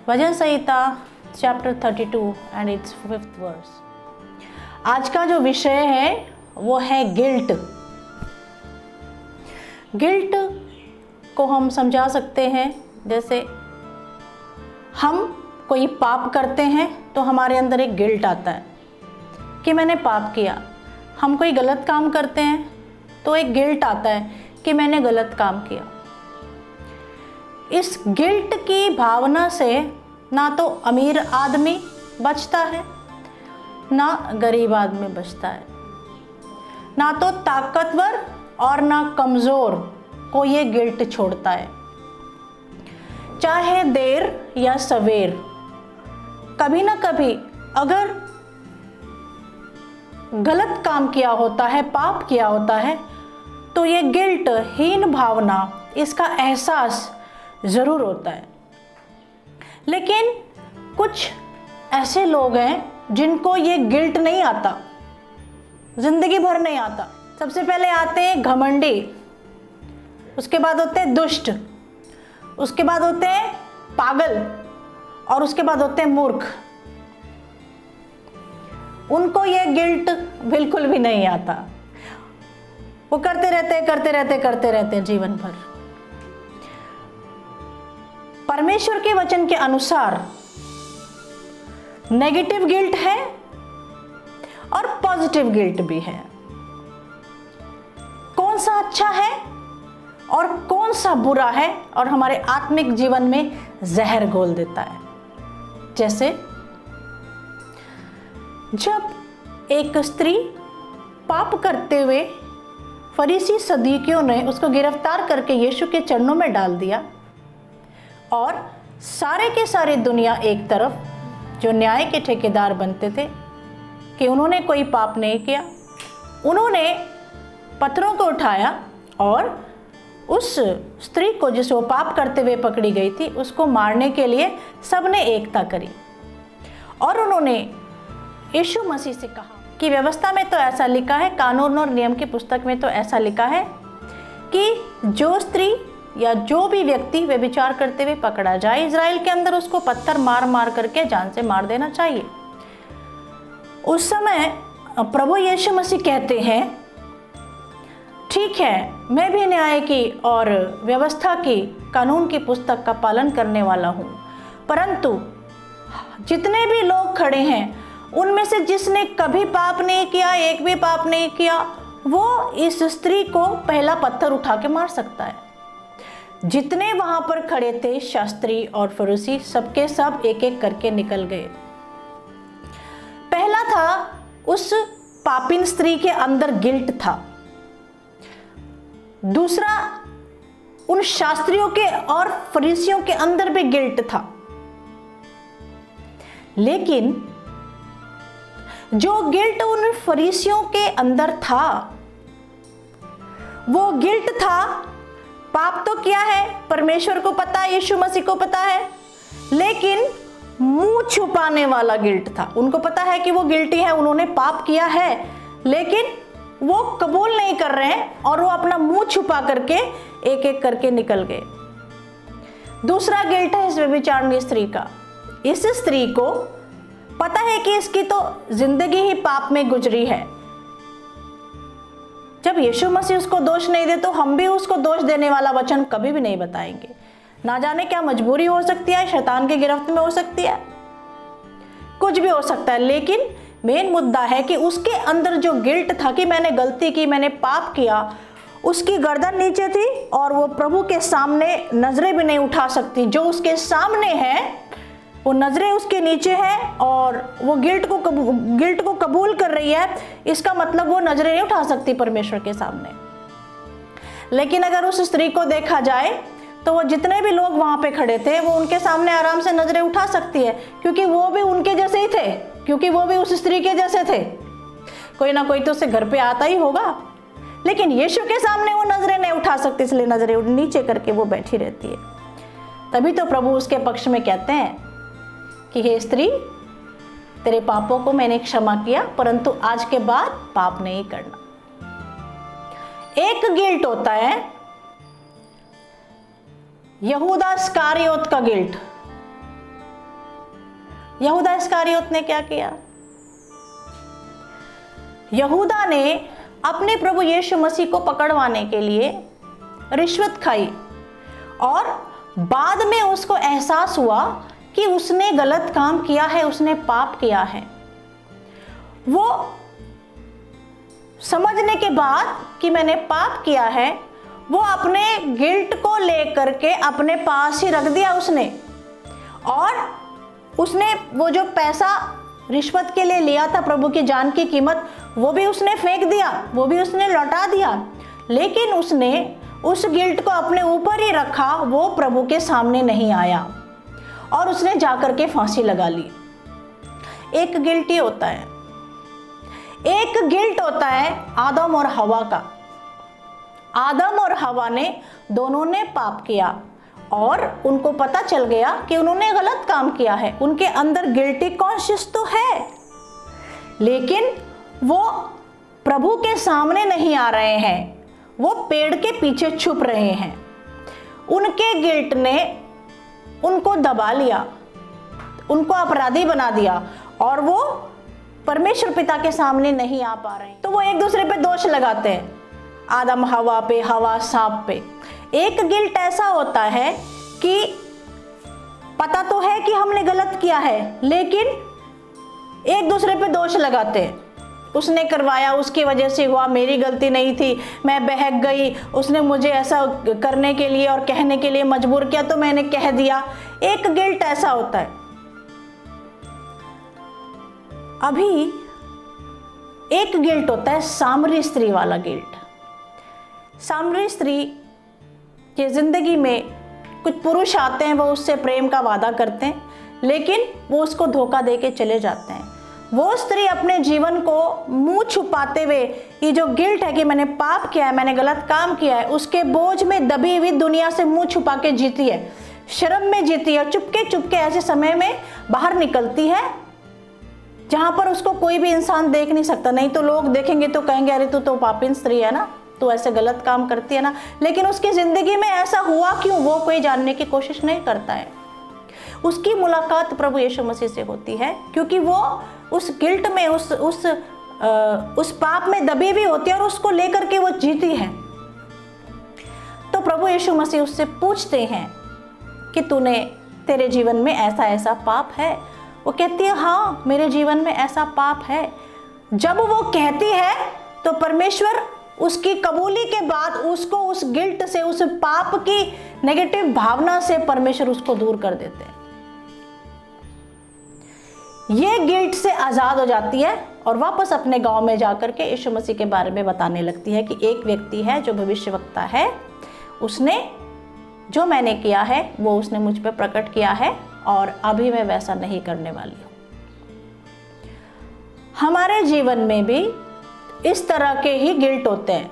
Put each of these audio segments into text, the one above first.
भजन संहिता chapter 32 and its 5th verse. आज का जो विषय है वो है गिल्ट। गिल्ट को हम समझा सकते हैं जैसे हम कोई पाप करते हैं तो हमारे अंदर एक गिल्ट आता है कि मैंने पाप किया। हम कोई गलत काम करते हैं तो एक गिल्ट आता है कि मैंने गलत काम किया। इस गिल्ट की भावना से ना तो अमीर आदमी बचता है ना गरीब आदमी बचता है, ना तो ताकतवर और ना कमज़ोर को ये गिल्ट छोड़ता है। चाहे देर या सवेर, कभी ना कभी अगर गलत काम किया होता है, पाप किया होता है, तो ये गिल्ट हीन भावना, इसका एहसास ज़रूर होता है। लेकिन कुछ ऐसे लोग हैं जिनको ये गिल्ट नहीं आता, जिंदगी भर नहीं आता। सबसे पहले आते हैं घमंडी, उसके बाद होते हैं दुष्ट, उसके बाद होते हैं पागल और उसके बाद होते हैं मूर्ख। उनको ये गिल्ट बिल्कुल भी नहीं आता। वो करते रहते जीवन भर। परमेश्वर के वचन के अनुसार नेगेटिव गिल्ट है और पॉजिटिव गिल्ट भी है। कौन सा अच्छा है और कौन सा बुरा है और हमारे आत्मिक जीवन में जहर घोल देता है। जैसे जब एक स्त्री पाप करते हुए फरीसी सदूकियों ने उसको गिरफ्तार करके यीशु के चरणों में डाल दिया और सारे के सारे दुनिया एक तरफ जो न्याय के ठेकेदार बनते थे कि उन्होंने कोई पाप नहीं किया, उन्होंने पत्थरों को उठाया और उस स्त्री को जिस वो पाप करते हुए पकड़ी गई थी उसको मारने के लिए सबने एकता करी और उन्होंने यीशु मसीह से कहा कि व्यवस्था में तो ऐसा लिखा है, कानून और नियम की पुस्तक में तो ऐसा लिखा है कि जो स्त्री या जो भी व्यक्ति व्यभिचार करते हुए पकड़ा जाए, इजराइल के अंदर उसको पत्थर मार मार करके जान से मार देना चाहिए। उस समय प्रभु यीशु मसीह कहते हैं, ठीक है, मैं भी न्याय की और व्यवस्था की, कानून की पुस्तक का पालन करने वाला हूँ, परंतु जितने भी लोग खड़े हैं उनमें से जिसने कभी पाप नहीं किया, एक भी पाप नहीं किया, वो इस स्त्री को पहला पत्थर उठा के मार सकता है। जितने वहां पर खड़े थे शास्त्री और फरीसी, सबके सब एक एक करके निकल गए। पहला था, उस पापिन स्त्री के अंदर गिल्ट था। दूसरा, उन शास्त्रियों के और फरीसियों के अंदर भी गिल्ट था। लेकिन जो गिल्ट उन फरीसियों के अंदर था, वो गिल्ट था, पाप तो किया है, परमेश्वर को पता है, यीशु मसीह को पता है, लेकिन मुंह छुपाने वाला गिल्ट था। उनको पता है कि वो गिल्टी है, उन्होंने पाप किया है, लेकिन वो कबूल नहीं कर रहे हैं और वो अपना मुंह छुपा करके एक एक करके निकल गए। दूसरा गिल्ट है इस व्यभिचारिणी स्त्री का। इस स्त्री को पता है कि इसकी तो जिंदगी ही पाप में गुजरी है। जब यीशु मसीह उसको दोष नहीं दे तो हम भी उसको दोष देने वाला वचन कभी भी नहीं बताएंगे। ना जाने क्या मजबूरी हो सकती है, शैतान की गिरफ्त में हो सकती है, कुछ भी हो सकता है। लेकिन मेन मुद्दा है कि उसके अंदर जो गिल्ट था कि मैंने गलती की, मैंने पाप किया, उसकी गर्दन नीचे थी और वो प्रभु के सामने नजरें भी नहीं उठा सकती। जो उसके सामने है वो नजरें उसके नीचे हैं और वो गिल्ट को कबूल कर रही है। इसका मतलब वो नजरें नहीं उठा सकती परमेश्वर के सामने। लेकिन अगर उस स्त्री को देखा जाए तो वो जितने भी लोग वहां पे खड़े थे वो उनके सामने आराम से नजरें उठा सकती है, क्योंकि वो भी उनके जैसे ही थे, क्योंकि वो भी उस स्त्री के जैसे थे। कोई ना कोई तो उससे घर पे आता ही होगा, लेकिन यीशु के सामने वो नजरें नहीं उठा सकती, इसलिए नजरें नीचे करके वो बैठी रहती है। तभी तो प्रभु उसके पक्ष में कहते हैं कि हे स्त्री, तेरे पापों को मैंने क्षमा किया, परंतु आज के बाद पाप नहीं करना। एक गिल्ट होता है यहूदा इस्करियोत का गिल्ट, यहूदा इस्करियोत ने क्या किया? यहूदा ने अपने प्रभु यीशु मसीह को पकड़वाने के लिए रिश्वत खाई और बाद में उसको एहसास हुआ कि उसने गलत काम किया है, उसने पाप किया है। वो समझने के बाद कि मैंने पाप किया है, वो अपने गिल्ट को लेकर के अपने पास ही रख दिया उसने, और उसने वो जो पैसा रिश्वत के लिए लिया था, प्रभु की जान की कीमत, वो भी उसने फेंक दिया, वो भी उसने लौटा दिया। लेकिन उसने उस गिल्ट को अपने ऊपर ही रखा, वो प्रभु के सामने नहीं आया और उसने जाकर के फांसी लगा ली। एक गिल्ट ही होता है, एक गिल्ट होता है आदम और हवा का। आदम और हवा ने दोनों ने पाप किया और उनको पता चल गया कि उन्होंने गलत काम किया है। उनके अंदर गिल्टी कॉन्शियस तो है, लेकिन वो प्रभु के सामने नहीं आ रहे हैं, वो पेड़ के पीछे छुप रहे हैं। उनके गिल्ट ने उनको दबा लिया, उनको अपराधी बना दिया और वो परमेश्वर पिता के सामने नहीं आ पा रहे। तो वो एक दूसरे पे दोष लगाते हैं, आदम हवा पे, हवा सांप पे। एक गिल्ट ऐसा होता है कि पता तो है कि हमने गलत किया है, लेकिन एक दूसरे पे दोष लगाते हैं। उसने करवाया, उसकी वजह से हुआ, मेरी गलती नहीं थी, मैं बहक गई, उसने मुझे ऐसा करने के लिए और कहने के लिए मजबूर किया तो मैंने कह दिया। एक गिल्ट ऐसा होता है। अभी एक गिल्ट होता है सामरी स्त्री वाला गिल्ट। सामरी स्त्री की जिंदगी में कुछ पुरुष आते हैं, वो उससे प्रेम का वादा करते हैं, लेकिन वो उसको धोखा दे के चले जाते हैं। वो स्त्री अपने जीवन को मुंह छुपाते हुए, ये जो गिल्ट है कि मैंने पाप किया है, मैंने गलत काम किया है, उसके बोझ में दबी हुई दुनिया से मुंह छुपा के जीती है, शर्म में जीती है, चुपके चुपके ऐसे समय में बाहर निकलती है जहां पर उसको कोई भी इंसान देख नहीं सकता। नहीं तो लोग देखेंगे तो कहेंगे अरे तू तो पापिन स्त्री है ना, तो ऐसे गलत काम करती है ना। लेकिन उसकी जिंदगी में ऐसा हुआ क्यों, वो कोई जानने की कोशिश नहीं करता है। उसकी मुलाकात प्रभु यीशु मसीह से होती है, क्योंकि वो उस गिल्ट में, उस पाप में दबी हुई होती है और उसको लेकर के वो जीती है। तो प्रभु यीशु मसीह उससे पूछते हैं कि तेरे जीवन में ऐसा ऐसा पाप है। वो कहती है हाँ, मेरे जीवन में ऐसा पाप है। जब वो कहती है तो परमेश्वर उसकी कबूली के बाद उसको उस गिल्ट से, उस पाप की नेगेटिव भावना से परमेश्वर उसको दूर कर देते हैं। ये गिल्ट से आजाद हो जाती है और वापस अपने गांव में जाकर के यीशु मसीह के बारे में बताने लगती है कि एक व्यक्ति है जो भविष्यवक्ता है, उसने जो मैंने किया है वो उसने मुझ पर प्रकट किया है और अभी मैं वैसा नहीं करने वाली हूं। हमारे जीवन में भी इस तरह के ही गिल्ट होते हैं।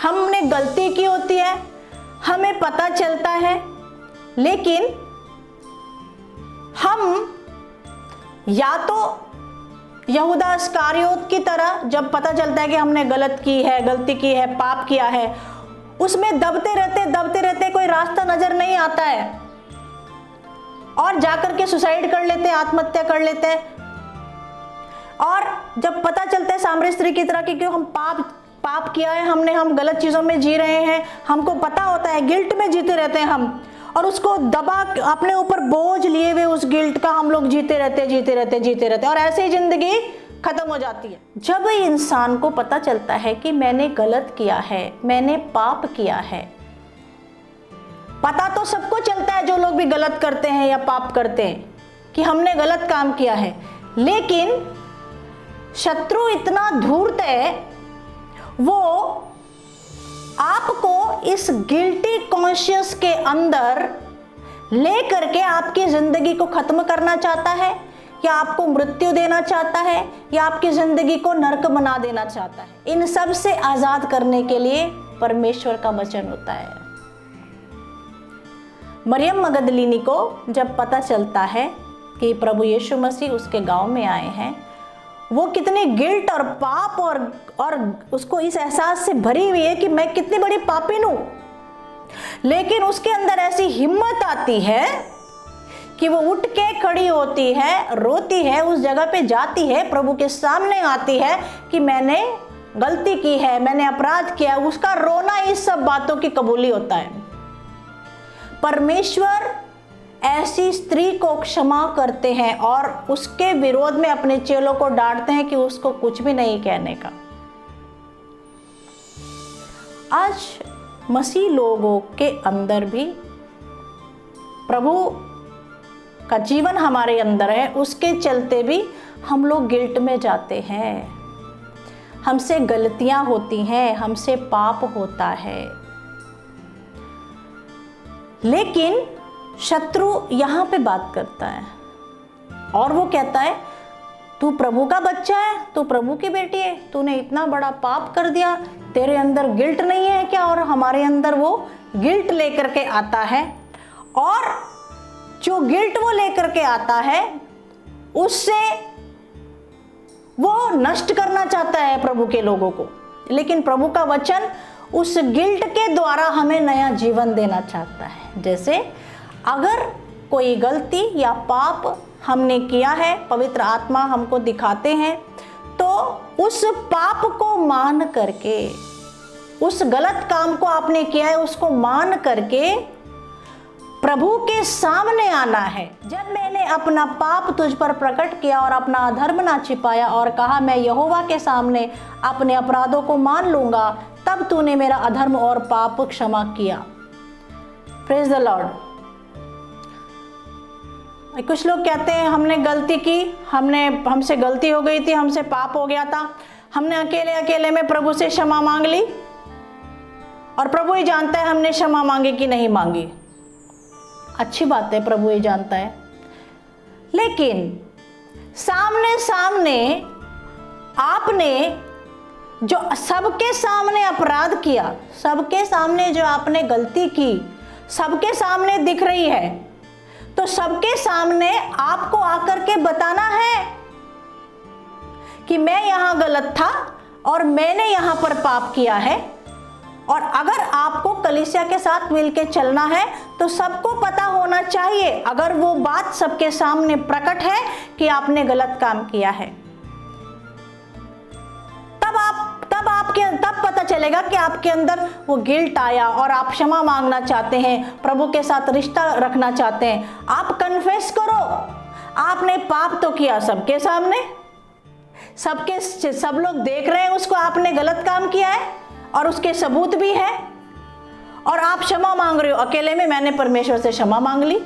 हमने गलती की होती है, हमें पता चलता है, लेकिन हम या तो यहूदा इस्करियोत की तरह, जब पता चलता है कि हमने गलती की है, पाप किया है, उसमें दबते रहते कोई रास्ता नजर नहीं आता है और जाकर के सुसाइड कर लेते हैं, आत्महत्या कर लेते हैं। और जब पता चलता है सामरी स्त्री की तरह कि क्यों हम पाप किया है, हम गलत चीजों में जी रहे हैं, हमको पता होता है, गिल्ट में जीते रहते हैं हम, और उसको दबा अपने ऊपर बोझ लिए हुए उस गिल्ट का हम लोग जीते रहते और ऐसे ही जिंदगी खत्म हो जाती है। जब इंसान को पता चलता है कि मैंने गलत किया है, मैंने पाप किया है, पता तो सबको चलता है जो लोग भी गलत करते हैं या पाप करते हैं कि हमने गलत काम किया है, लेकिन शत्रु इतना धूर्त है, वो आपको इस गिल्टी कॉन्शियस के अंदर ले करके आपकी जिंदगी को खत्म करना चाहता है, या आपको मृत्यु देना चाहता है, या आपकी जिंदगी को नरक बना देना चाहता है। इन सब से आजाद करने के लिए परमेश्वर का वचन होता है। मरियम मगदलीनी को जब पता चलता है कि प्रभु यीशु मसीह उसके गांव में आए हैं, वो कितनी गिल्ट और पाप और उसको इस एहसास से भरी हुई है कि मैं कितनी बड़ी पापिन हूं, लेकिन उसके अंदर ऐसी हिम्मत आती है कि वो उठ के खड़ी होती है, रोती है, उस जगह पे जाती है, प्रभु के सामने आती है कि मैंने गलती की है, मैंने अपराध किया है। उसका रोना इस सब बातों की कबूली होता है। परमेश्वर ऐसी स्त्री को क्षमा करते हैं और उसके विरोध में अपने चेलों को डांटते हैं कि उसको कुछ भी नहीं कहने का। आज मसीह लोगों के अंदर भी प्रभु का जीवन हमारे अंदर है, उसके चलते भी हम लोग गिल्ट में जाते हैं, हमसे गलतियां होती हैं, हमसे पाप होता है। लेकिन शत्रु यहां पे बात करता है और वो कहता है तू प्रभु का बच्चा है, तू प्रभु की बेटी है, तूने इतना बड़ा पाप कर दिया, तेरे अंदर गिल्ट नहीं है क्या? और हमारे अंदर वो गिल्ट लेकर के आता है और जो गिल्ट वो लेकर के आता है उससे वो नष्ट करना चाहता है प्रभु के लोगों को। लेकिन प्रभु का वचन उस गिल्ट के द्वारा हमें नया जीवन देना चाहता है। जैसे अगर कोई गलती या पाप हमने किया है, पवित्र आत्मा हमको दिखाते हैं, तो उस पाप को मान करके, उस गलत काम को आपने किया है उसको मान करके प्रभु के सामने आना है। जब मैंने अपना पाप तुझ पर प्रकट किया और अपना अधर्म ना छिपाया और कहा मैं यहोवा के सामने अपने अपराधों को मान लूंगा, तब तूने मेरा अधर्म और पाप क्षमा किया। Praise the Lord. कुछ लोग कहते हैं हमने गलती की, हमसे गलती हो गई थी, हमसे पाप हो गया था, हमने अकेले अकेले में प्रभु से क्षमा मांग ली और प्रभु ही जानता है हमने क्षमा मांगी कि नहीं मांगी। अच्छी बात है, प्रभु ही जानता है। लेकिन सामने सामने आपने जो सबके सामने अपराध किया, सबके सामने जो आपने गलती की, सबके सामने दिख रही है, तो सबके सामने आपको आकर के बताना है कि मैं यहां गलत था और मैंने यहां पर पाप किया है। और अगर आपको कलीसिया के साथ मिलके चलना है तो सबको पता होना चाहिए, अगर वो बात सबके सामने प्रकट है कि आपने गलत काम किया है, तब पता चलेगा कि आपके अंदर वो गिल्ट आया और आप क्षमा मांगना चाहते हैं, प्रभु के साथ रिश्ता रखना चाहते हैं। आप कन्फेस करो, आपने पाप तो किया सबके सामने, सब लोग देख रहे हैं उसको, आपने गलत काम किया है और उसके सबूत भी है, और आप क्षमा मांग रहे हो अकेले में। मैंने परमेश्वर से क्षमा मांग ली।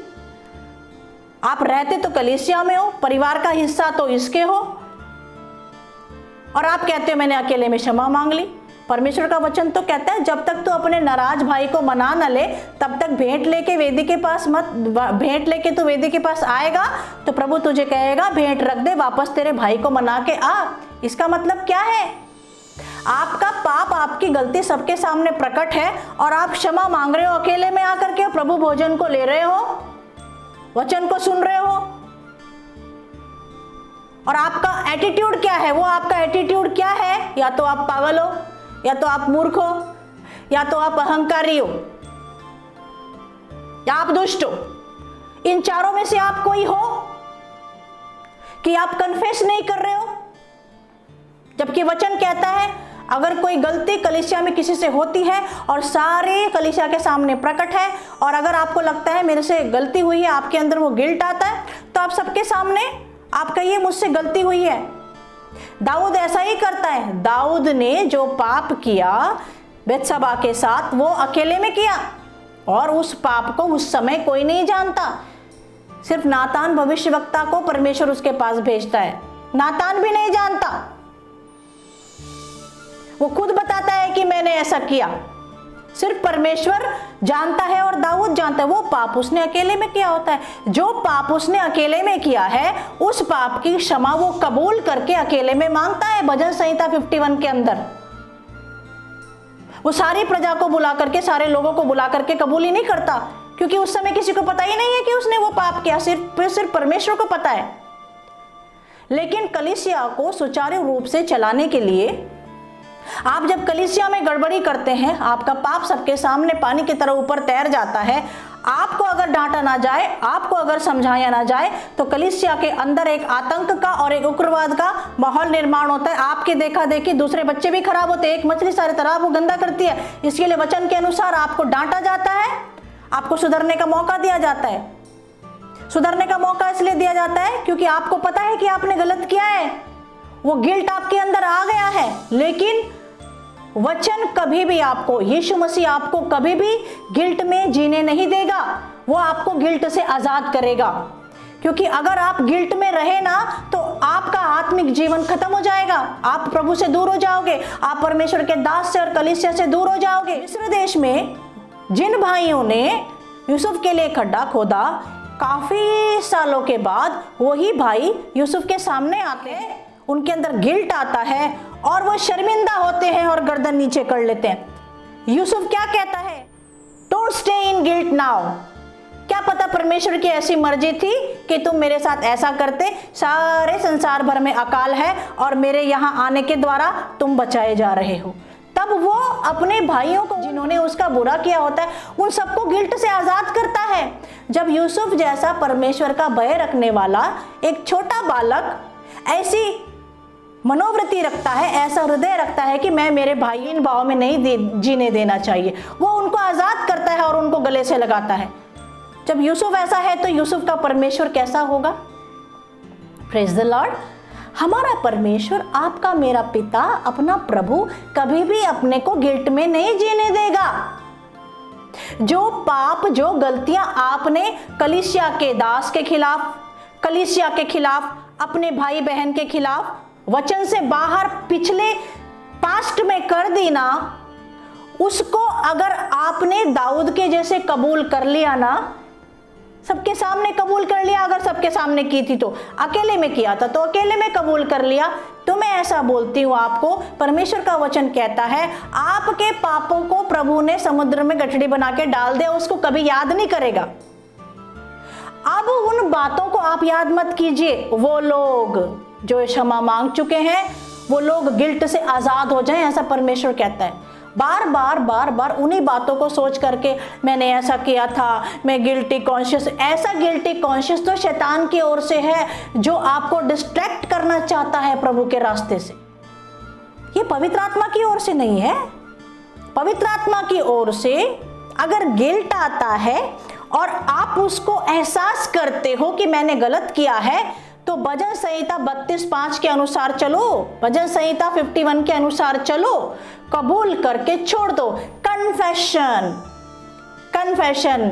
आप रहते तो कलीसिया में हो, परिवार का हिस्सा तो इसके हो, और आप कहते हो मैंने अकेले में क्षमा मांग ली। परमेश्वर का वचन तो कहता है जब तक तू अपने नाराज भाई को मना न ले तब तक भेंट लेके वेदी के पास मत, भेंट लेके तू वेदी के पास आएगा तो प्रभु तुझे कहेगा भेंट रख दे, वापस तेरे भाई को मना के आ। इसका मतलब क्या है? आपका पाप, आपकी गलती सबके सामने प्रकट है और आप क्षमा मांग रहे हो अकेले में आकर के, प्रभु भोजन को ले रहे हो, वचन को सुन रहे हो, और आपका एटीट्यूड क्या है? वो आपका एटीट्यूड क्या है? या तो आप पागल हो, या तो आप मूर्ख हो, या तो आप अहंकारी हो, या आप दुष्ट हो। इन चारों में से आप कोई हो कि आप कन्फेस नहीं कर रहे हो। जबकि वचन कहता है अगर कोई गलती कलीसिया में किसी से होती है और सारे कलीसिया के सामने प्रकट है, और अगर आपको लगता है मेरे से गलती हुई है, आपके अंदर वो गिल्ट आता है, तो आप सबके सामने आप कहिए मुझसे गलती हुई है। दाऊद ऐसा ही करता है। दाऊद ने जो पाप किया बेत्शबा के साथ वो अकेले में किया, और उस पाप को उस समय कोई नहीं जानता। सिर्फ नातान भविष्यवक्ता को परमेश्वर उसके पास भेजता है, नातान भी नहीं जानता। वो खुद बताता है कि मैंने ऐसा किया। सिर्फ परमेश्वर जानता है और दाऊद जानता है। वो पाप उसने अकेले में किया होता है। जो पाप उसने अकेले में किया है उस पाप की क्षमा वो कबूल करके अकेले में मांगता है। भजन संहिता 51 के अंदर वो सारी प्रजा को बुला करके, सारे लोगों को बुला करके कबूल ही नहीं करता, क्योंकि उस समय किसी को पता ही नहीं है कि उसने वो पाप किया, सिर्फ परमेश्वर को पता है। लेकिन कलीसिया को सुचारू रूप से चलाने के लिए आप जब कलीसिया में गड़बड़ी करते हैं, आपका पाप सबके सामने पानी की तरह ऊपर तैर जाता है, आपको अगर डांटा ना जाए, आपको अगर समझाया ना जाए, तो कलीसिया के अंदर एक आतंक का और एक उग्रवाद का माहौल निर्माण होता है। आपके देखा देखी दूसरे बच्चे भी खराब होते हैं। एक मछली सारे तालाब को गंदा करती है। इसके लिए वचन के अनुसार आपको डांटा जाता है, आपको सुधरने का मौका दिया जाता है। सुधरने का मौका इसलिए दिया जाता है क्योंकि आपको पता है कि आपने गलत किया है, वो गिल्ट आपके अंदर आ गया है। लेकिन वचन कभी भी आपको, यीशु मसीह आपको कभी भी गिल्ट में जीने नहीं देगा। वो आपको गिल्ट से आजाद करेगा, क्योंकि अगर आप गिल्ट में रहे ना तो आपका आत्मिक जीवन खत्म हो जाएगा। आप प्रभु से दूर हो जाओगे, आप परमेश्वर के दास से और कलीसिया से दूर हो जाओगे। मिस्र देश में जिन भाइयों ने यूसुफ के लिए खड्डा खोदा, काफी सालों के बाद वही भाई यूसुफ के सामने आते हैं, उनके अंदर गिल्ट आता है और वो शर्मिंदा होते हैं और गर्दन नीचे कर लेते हैं। यूसुफ क्या कहता है? Don't stay in guilt now. क्या पता परमेश्वर की ऐसी मर्जी थी कि तुम मेरे साथ ऐसा करते, सारे संसार भर में अकाल है और मेरे यहाँ आने के द्वारा तुम बचाए जा रहे हो। तब वो अपने भाइयों को, जिन्होंने उसका बुरा किया होता है, उन सबको गिल्ट से आजाद करता है। जब यूसुफ जैसा परमेश्वर का भय रखने वाला एक छोटा बालक ऐसी मनोवृत्ति रखता है, ऐसा हृदय रखता है कि मैं मेरे भाई इन भावों में नहीं जीने देना चाहिए, वो उनको आजाद करता है और उनको गले से लगाता है। जब यूसुफ ऐसा है तो यूसुफ का परमेश्वर कैसा होगा? Praise the Lord. हमारा परमेश्वर, आपका मेरा पिता, अपना प्रभु कभी भी अपने को गिल्ट में नहीं जीने देगा। जो पाप, जो गलतियां आपने कलीसिया के दास के खिलाफ, कलीसिया के खिलाफ, अपने भाई बहन के खिलाफ वचन से बाहर पिछले पास्ट में कर दी ना, उसको अगर आपने दाऊद के जैसे कबूल कर लिया ना, सबके सामने कबूल कर लिया, अगर सबके सामने की थी तो अकेले में किया था तो अकेले में कबूल कर लिया, तो मैं ऐसा बोलती हूँ आपको, परमेश्वर का वचन कहता है आपके पापों को प्रभु ने समुद्र में गठड़ी बना के डाल दिया, उसको कभी याद नहीं करेगा। अब उन बातों को आप याद मत कीजिए। वो लोग जो क्षमा मांग चुके हैं, वो लोग गिल्ट से आजाद हो जाएं, ऐसा परमेश्वर कहता है। बार बार उन्हीं बातों को सोच करके मैंने ऐसा किया था, मैं गिल्टी कॉन्शियस, ऐसा गिल्टी कॉन्शियस तो शैतान की ओर से है, जो आपको डिस्ट्रैक्ट करना चाहता है प्रभु के रास्ते से। ये पवित्र आत्मा की ओर से नहीं है। पवित्र आत्मा की ओर से अगर गिल्ट आता है और आप उसको एहसास करते हो कि मैंने गलत किया है, तो भजन संहिता 32:5 के अनुसार चलो, भजन संहिता 51 के अनुसार चलो, कबूल करके छोड़ दो। Confession, confession.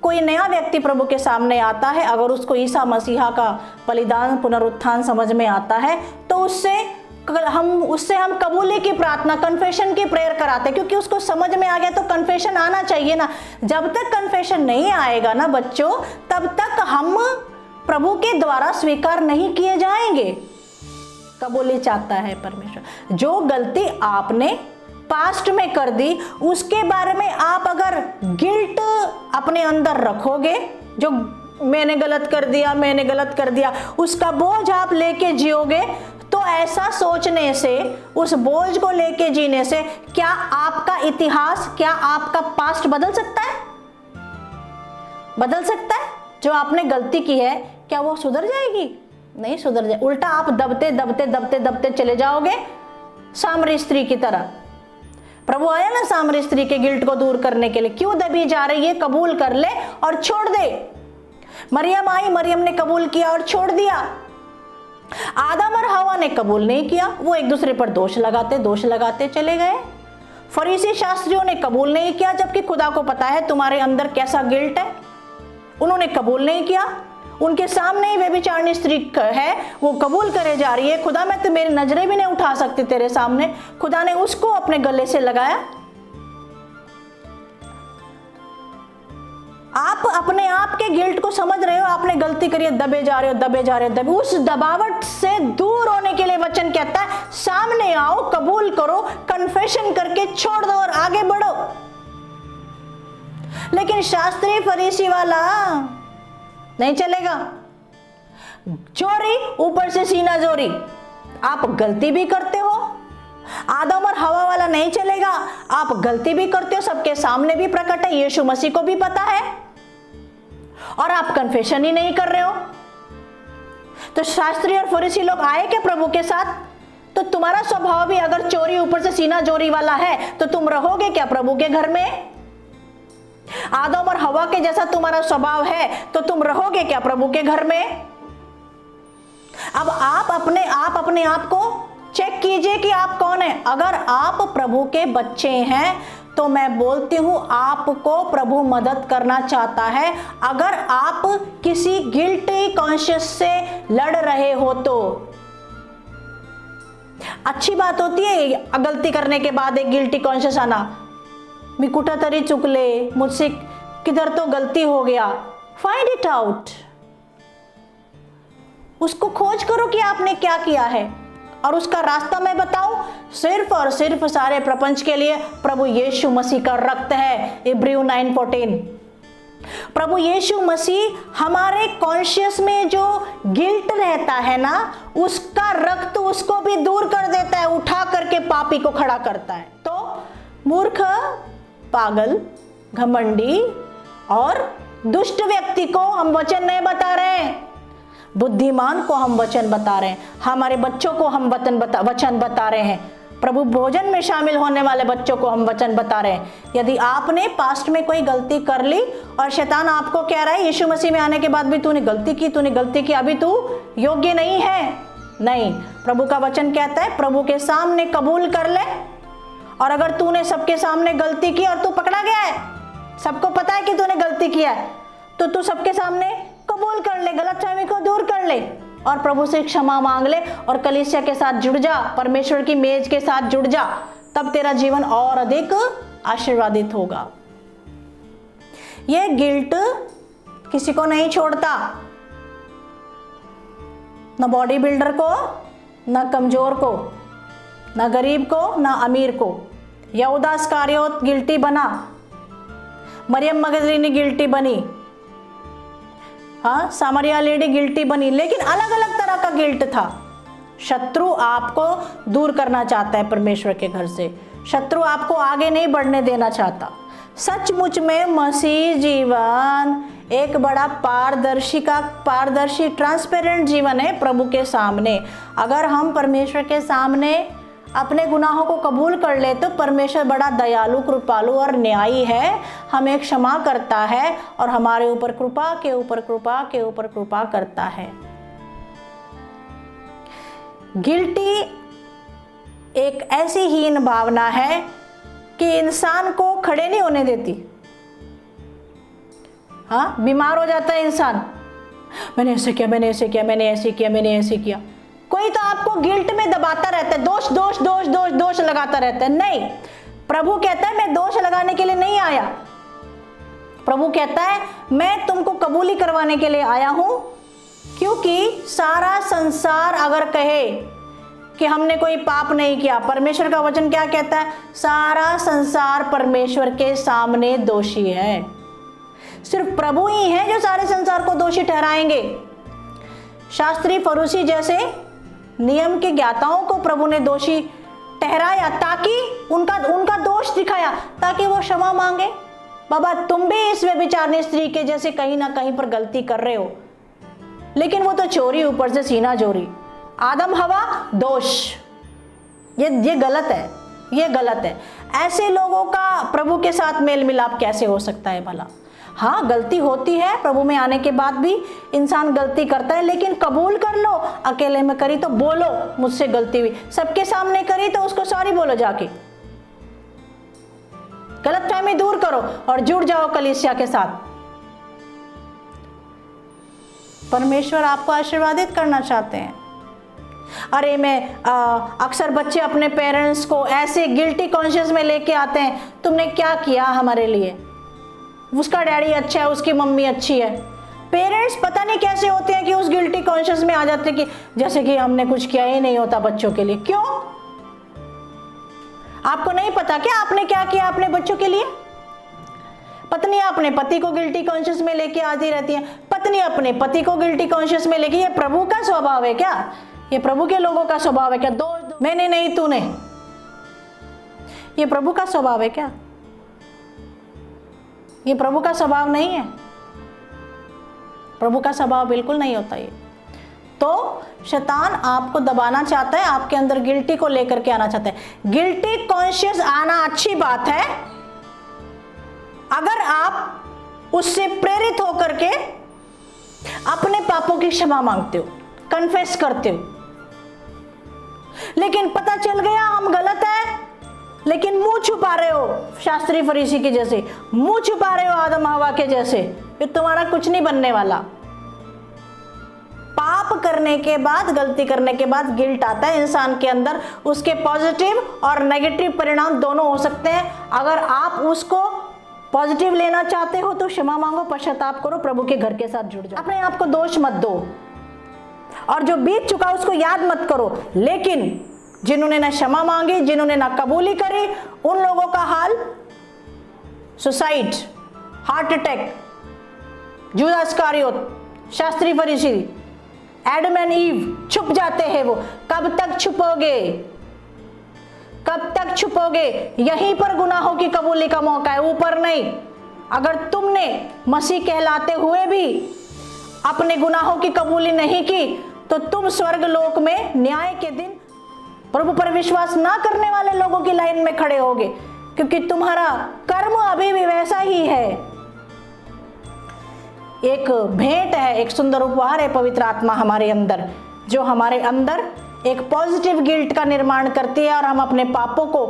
कोई नया व्यक्ति प्रभु के सामने आता है, अगर उसको ईसा मसीहा का बलिदान, पुनरुत्थान समझ में आता है, तो उससे हम कबूली की प्रार्थना, कन्फेशन की प्रेयर कराते हैं, क्योंकि उसको समझ में आ गया। तो कन्फेशन आना चाहिए ना। जब तक कन्फेशन नहीं आएगा ना बच्चों, तब तक हम प्रभु के द्वारा स्वीकार नहीं किए जाएंगे। कबूली चाहता है परमेश्वर। जो गलती आपने पास्ट में कर दी, उसके बारे में आप अगर गिल्ट अपने अंदर रखोगे, जो मैंने गलत कर दिया, मैंने गलत कर दिया, उसका बोझ आप लेके जियोगे, तो ऐसा सोचने से, उस बोझ को लेके जीने से, क्या आपका इतिहास, क्या आपका पास्ट बदल सकता है? बदल सकता है? जो आपने गलती की है, क्या वो सुधर जाएगी? नहीं सुधर जाए। उल्टा आप दबते दबते दबते दबते चले जाओगे, सामरी स्त्री की तरह। प्रभु आया ना सामरी स्त्री के गिल्ट को दूर करने के लिए। क्यों दबी जा रही है? कबूल कर ले और छोड़ दे। मरियम आई, मरियम ने कबूल किया और छोड़ दिया। आदम और हवा ने कबूल नहीं किया, वो एक दूसरे पर दोष लगाते चले गए। फरीसी शास्त्रियों ने कबूल नहीं किया, जबकि खुदा को पता है तुम्हारे अंदर कैसा गिल्ट है। उन्होंने कबूल नहीं किया। उनके सामने ही व्यभिचारिणी स्त्री है, वो कबूल करे जा रही है। खुदा, मैं तो मेरी नजरें भी नहीं उठा सकती तेरे सामने। खुदा ने उसको अपने गले से लगाया। आप अपने आप के गिल्ट को समझ रहे हो, आपने गलती करी है, दबे जा रहे हो, दबे जा रहे हो। उस दबावट से दूर होने के लिए वचन कहता है सामने आओ, कबूल करो, कन्फेशन करके छोड़ दो और आगे बढ़ो। लेकिन शास्त्री फरीसी वाला नहीं चलेगा। चोरी ऊपर से सीना जोरी। आप गलती भी करते हो, आदम और हवा वाला नहीं चलेगा। आप गलती भी करते हो, सबके सामने भी प्रकट है, यीशु मसीह को भी पता है, और आप कन्फेशन ही नहीं कर रहे हो। तो शास्त्री और फरीसी लोग आए क्या प्रभु के साथ? तो तुम्हारा स्वभाव भी अगर चोरी ऊपर से सीना चोरी वाला है तो तुम रहोगे क्या प्रभु के घर में? आदम और हवा के जैसा तुम्हारा स्वभाव है तो तुम रहोगे क्या प्रभु के घर में? अब आप अपने आप को चेक कीजिए कि आप कौन है। अगर आप प्रभु के बच्चे हैं तो मैं बोलती हूं आपको प्रभु मदद करना चाहता है। अगर आप किसी गिल्टी कॉन्शियस से लड़ रहे हो तो अच्छी बात होती है गलती करने के बाद एक गिल्टी कॉन्शियस आना, मैं कुठा तरी चुकले, मुझसे किधर तो गलती हो गया। फाइंड इट आउट, उसको खोज करो कि आपने क्या किया है, और उसका रास्ता मैं बताऊं, सिर्फ और सिर्फ सारे प्रपंच के लिए प्रभु यीशु मसीह का रक्त है। इब्रियो 9:14। प्रभु यीशु मसीह हमारे कॉन्शियस में जो गिल्ट रहता है ना, उसका रक्त उसको भी दूर कर देता है, उठा करके पापी को खड़ा करता है। तो मूर्ख, पागल, घमंडी और दुष्ट व्यक्ति को हम वचन नहीं बता रहे हैं, बुद्धिमान को हम वचन बता रहे हैं, हमारे बच्चों को हम वचन बता रहे हैं, प्रभु भोजन में शामिल होने वाले बच्चों को हम वचन बता रहे हैं। यदि आपने पास्ट में कोई गलती कर ली और शैतान आपको कह रहा है यीशु मसीह में आने के बाद भी तूने गलती की, अभी तू योग्य नहीं है, नहीं, प्रभु का वचन कहता है प्रभु के सामने कबूल कर ले। और अगर तूने सबके सामने गलती की और तू पकड़ा गया है, सबको पता है कि तूने गलती किया है, तो तू सबके सामने कबूल कर ले, गलतफहमी को दूर कर ले और प्रभु से क्षमा मांग ले और कलीसिया के साथ जुड़ जा, परमेश्वर की मेज के साथ जुड़ जा, तब तेरा जीवन और अधिक आशीर्वादित होगा। यह गिल्ट किसी को नहीं छोड़ता, न बॉडी बिल्डर को, न कमजोर को, न गरीब को, न अमीर को। यहूदा इस्करियोत गिल्टी बना, मरियम मगदलीनी गिल्टी बनी, हाँ, सामरिया लेडी गिल्टी बनी, लेकिन अलग अलग तरह का गिल्ट था। शत्रु आपको दूर करना चाहता है परमेश्वर के घर से, शत्रु आपको आगे नहीं बढ़ने देना चाहता। सचमुच में मसीह जीवन एक बड़ा पारदर्शी ट्रांसपेरेंट जीवन है प्रभु के सामने। अगर हम परमेश्वर के सामने अपने गुनाहों को कबूल कर ले तो परमेश्वर बड़ा दयालु, कृपालु और न्यायी है, हमें क्षमा करता है और हमारे ऊपर कृपा के ऊपर कृपा के ऊपर कृपा करता है। गिल्टी एक ऐसी हीन भावना है कि इंसान को खड़े नहीं होने देती। हाँ, बीमार हो जाता है इंसान, मैंने ऐसे किया, मैंने ऐसे किया, मैंने ऐसे किया, मैंने ऐसे किया। कोई तो आपको गिल्ट में दबाता रहता है, दोष दोष दोष दोष दोष लगाता रहता है। नहीं, प्रभु कहता है मैं दोष लगाने के लिए नहीं आया। प्रभु कहता है मैं तुमको कबूली करवाने के लिए आया हूं, क्योंकि सारा संसार अगर कहे कि हमने कोई पाप नहीं किया, परमेश्वर का वचन क्या कहता है? सारा संसार परमेश्वर के सामने दोषी है। सिर्फ प्रभु ही है जो सारे संसार को दोषी ठहराएंगे। शास्त्री फरीसी जैसे नियम के ज्ञाताओं को प्रभु ने दोषी ठहराया, ताकि उनका दोष दिखाया, ताकि वो क्षमा मांगे। बाबा तुम भी इस व्यभिचारिणी स्त्री के जैसे कहीं ना कहीं पर गलती कर रहे हो, लेकिन वो तो चोरी, ऊपर से सीना चोरी। आदम हवा दोष, ये गलत है, ये गलत है। ऐसे लोगों का प्रभु के साथ मेल मिलाप कैसे हो सकता है भला? हाँ, गलती होती है, प्रभु में आने के बाद भी इंसान गलती करता है, लेकिन कबूल कर लो। अकेले में करी तो बोलो मुझसे गलती हुई, सबके सामने करी तो उसको सॉरी बोलो, जाके गलतफहमी दूर करो और जुड़ जाओ कलीसिया के साथ। परमेश्वर आपको आशीर्वादित करना चाहते हैं। अरे अक्सर बच्चे अपने पेरेंट्स को ऐसे गिल्टी कॉन्शियस में लेके आते हैं, तुमने क्या किया हमारे लिए, उसका डैडी अच्छा है, उसकी मम्मी अच्छी है। पेरेंट्स पता नहीं कैसे होते हैं कि उस गिल्टी कॉन्शियस में आ जाते हैं कि जैसे कि हमने कुछ किया ही नहीं होता बच्चों के लिए। क्यों? आपको नहीं पता क्या आपने क्या किया अपने बच्चों के लिए? पत्नी अपने पति को गिल्टी कॉन्शियस में लेके आती रहती है, पत्नी अपने पति को गिल्टी कॉन्शियस में लेके। ये प्रभु का स्वभाव है क्या? ये प्रभु के लोगों का स्वभाव है क्या? दो मैंने नहीं तूने, ये प्रभु का स्वभाव है क्या? ये प्रभु का स्वभाव नहीं है। प्रभु का स्वभाव बिल्कुल नहीं होता ये। तो शैतान आपको दबाना चाहता है, आपके अंदर गिल्टी को लेकर के आना चाहता है। गिल्टी कॉन्शियस आना अच्छी बात है अगर आप उससे प्रेरित होकर के अपने पापों की क्षमा मांगते हो, कन्फेस करते हो। लेकिन पता चल गया हम गलत है, लेकिन मुंह छुपा रहे हो, शास्त्री फरीसी के जैसे मुंह छुपा रहे हो, आदम हवा के जैसे, फिर तुम्हारा कुछ नहीं बनने वाला। पाप करने के बाद, गलती करने के बाद गिल्ट आता है इंसान के अंदर। उसके पॉजिटिव और नेगेटिव परिणाम दोनों हो सकते हैं। अगर आप उसको पॉजिटिव लेना चाहते हो तो क्षमा मांगो, पश्चाताप करो, प्रभु के घर के साथ जुड़ जाओ। अपने आप को दोष मत दो और जो बीत चुका उसको याद मत करो। लेकिन जिन्होंने ना क्षमा मांगी, जिन्होंने ना कबूली करी, उन लोगों का हाल सुसाइड, हार्ट अटैक, जूदा इस्करियोत, शास्त्री फरीसी, एडम एंड ईव छुप जाते हैं। वो कब तक छुपोगे? कब तक छुपोगे? यहीं पर गुनाहों की कबूली का मौका है, ऊपर नहीं। अगर तुमने मसीह कहलाते हुए भी अपने गुनाहों की कबूली नहीं की तो तुम स्वर्ग लोक में न्याय के दिन प्रभु पर विश्वास ना करने वाले लोगों की लाइन में खड़े होगे, क्योंकि तुम्हारा कर्म अभी भी वैसा ही है। एक भेंट है, एक सुंदर उपहार है पवित्र आत्मा हमारे अंदर, जो हमारे अंदर एक पॉजिटिव गिल्ट का निर्माण करती है और हम अपने पापों को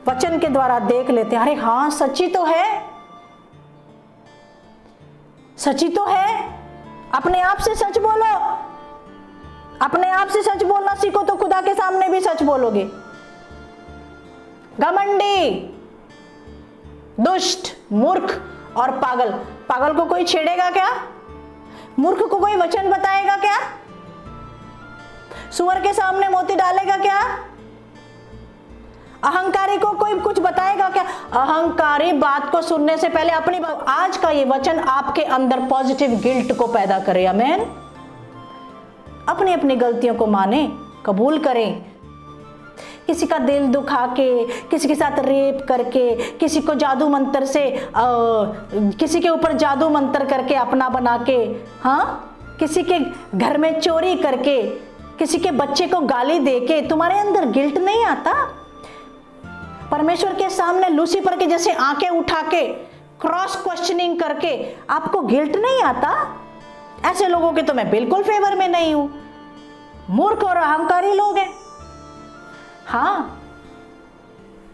वचन के द्वारा देख लेते हैं। अरे हाँ, सच्ची तो है, सच्ची तो है। अपने आप से सच बोलो, अपने आप से सच बोलना सीखो तो खुदा के सामने भी सच बोलोगे। घमंडी, दुष्ट, मूर्ख और पागल। पागल को कोई छेड़ेगा क्या? मूर्ख को कोई वचन बताएगा क्या? सुअर के सामने मोती डालेगा क्या? अहंकारी को कोई कुछ बताएगा क्या? अहंकारी बात को सुनने से पहले अपनी आज का ये वचन आपके अंदर पॉजिटिव गिल्ट को पैदा करे। आमीन। अपनी अपनी गलतियों को माने, कबूल करें। किसी का दिल दुखा के, किसी के साथ रेप करके, किसी को जादू मंत्र से किसी के ऊपर जादू मंत्र करके अपना बना के, हाँ, किसी के घर में चोरी करके, किसी के बच्चे को गाली दे के तुम्हारे अंदर गिल्ट नहीं आता? परमेश्वर के सामने लूसीफर के जैसे आंखें उठा के क्रॉस क्वेश्चनिंग करके आपको गिल्ट नहीं आता? ऐसे लोगों के तो मैं बिल्कुल फेवर में नहीं हूं। मूर्ख और अहंकारी लोग हैं। हाँ,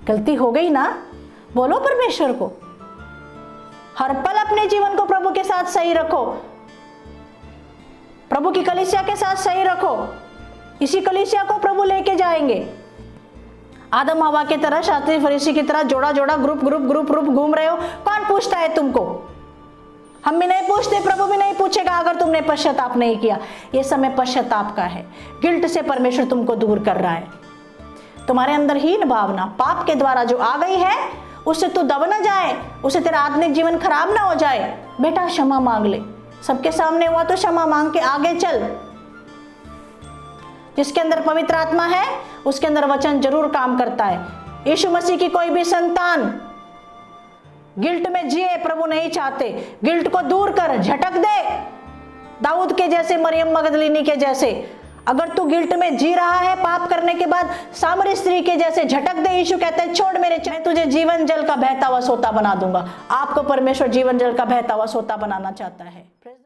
गलती हो गई ना, बोलो परमेश्वर को। हर पल अपने जीवन को प्रभु के साथ सही रखो, प्रभु की कलीसिया के साथ सही रखो। इसी कलीसिया को प्रभु लेके जाएंगे। आदम हवा की तरह, शास्त्री फरीसी की तरह जोड़ा जोड़ा, ग्रुप ग्रुप ग्रुप ग्रुप घूम रहे हो। कौन पूछता है तुमको? हम भी नहीं पूछते, प्रभु भी नहीं पूछेगा अगर तुमने पश्चाताप नहीं किया। ये समय पश्चाताप का है। गिल्ट से परमेश्वर तुमको दूर कर रहा है। तुम्हारे अंदर हीन भावना पाप के द्वारा जो आ गई है, उससे तू दब ना जाए, उससे तेरा आत्मिक जीवन खराब ना हो जाए। बेटा क्षमा मांग ले, सबके सामने हुआ तो क्षमा मांग के आगे चल। जिसके अंदर पवित्र आत्मा है उसके अंदर वचन जरूर काम करता है। यीशु मसीह की कोई भी संतान गिल्ट में जिए प्रभु नहीं चाहते। गिल्ट को दूर कर, झटक दे, दाऊद के जैसे, मरियम मगदलिनी के जैसे। अगर तू गिल्ट में जी रहा है पाप करने के बाद, सामरी स्त्री के जैसे झटक दे। यीशु कहते हैं, छोड़ मेरे, मैं तुझे जीवन जल का बहता हुआ सोता बना दूंगा। आपको परमेश्वर जीवन जल का बहता हुआ सोता बनाना चाहता है।